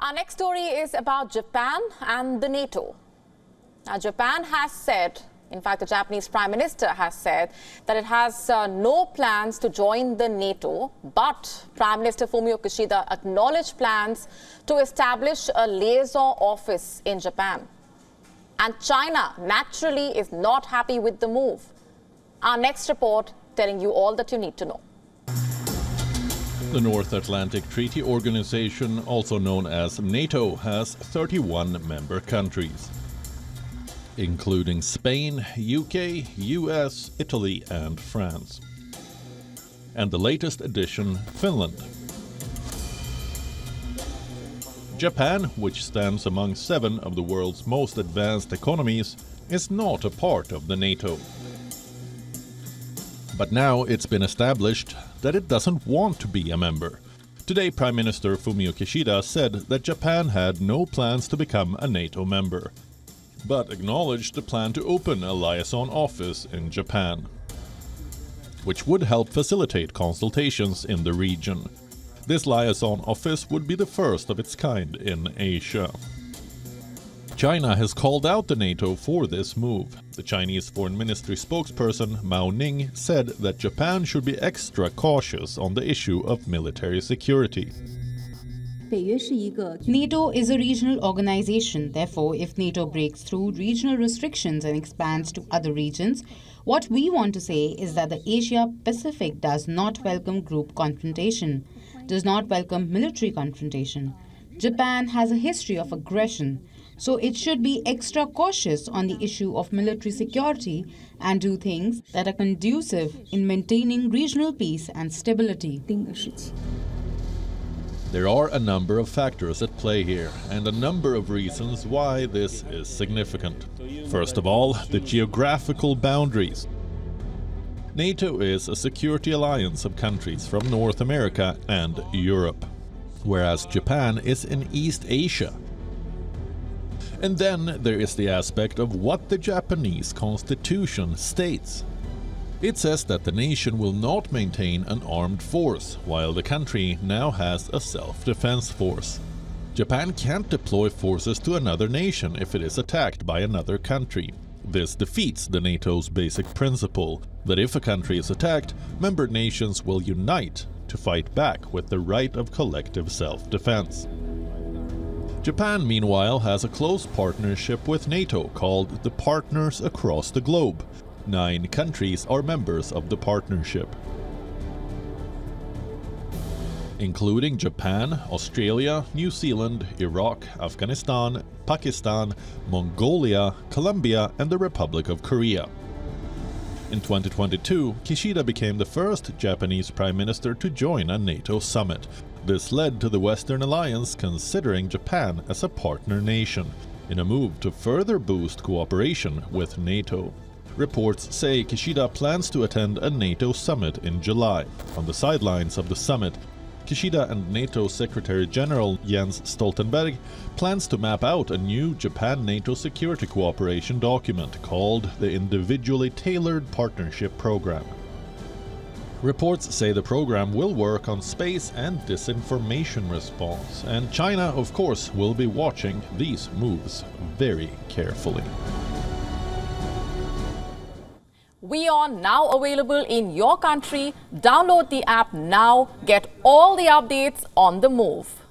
Our next story is about Japan and the NATO. Now, Japan has said, in fact, the Japanese Prime Minister has said that it has no plans to join the NATO, but Prime Minister Fumio Kishida acknowledged plans to establish a liaison office in Japan. And China, naturally, is not happy with the move. Our next report telling you all that you need to know. The North Atlantic Treaty Organization, also known as NATO, has 31 member countries, including Spain, UK, US, Italy and France. And the latest addition, Finland. Japan, which stands among 7 of the world's most advanced economies, is not a part of the NATO. But now it's been established that it doesn't want to be a member. Today, Prime Minister Fumio Kishida said that Japan had no plans to become a NATO member, but acknowledged the plan to open a liaison office in Japan, which would help facilitate consultations in the region. This liaison office would be the first of its kind in Asia. China has called out the NATO for this move. The Chinese Foreign Ministry spokesperson Mao Ning said that Japan should be extra cautious on the issue of military security. NATO is a regional organization. Therefore, if NATO breaks through regional restrictions and expands to other regions, what we want to say is that the Asia-Pacific does not welcome group confrontation, does not welcome military confrontation. Japan has a history of aggression, so it should be extra cautious on the issue of military security and do things that are conducive in maintaining regional peace and stability. There are a number of factors at play here, and a number of reasons why this is significant. First of all, the geographical boundaries. NATO is a security alliance of countries from North America and Europe, whereas Japan is in East Asia. And then there is the aspect of what the Japanese constitution states. It says that the nation will not maintain an armed force, while the country now has a self-defense force. Japan can't deploy forces to another nation if it is attacked by another country. This defeats the NATO's basic principle that if a country is attacked, member nations will unite to fight back with the right of collective self-defense. Japan, meanwhile, has a close partnership with NATO called the Partners Across the Globe. 9 countries are members of the partnership, including Japan, Australia, New Zealand, Iraq, Afghanistan, Pakistan, Mongolia, Colombia and the Republic of Korea. In 2022, Kishida became the first Japanese Prime Minister to join a NATO summit. This led to the Western Alliance considering Japan as a partner nation, in a move to further boost cooperation with NATO. Reports say Kishida plans to attend a NATO summit in July. On the sidelines of the summit, Kishida and NATO Secretary General Jens Stoltenberg plans to map out a new Japan-NATO security cooperation document called the Individually Tailored Partnership Program. Reports say the program will work on space and disinformation response, and China, of course, will be watching these moves very carefully. WION now available in your country. Download the app now. Get all the updates on the move.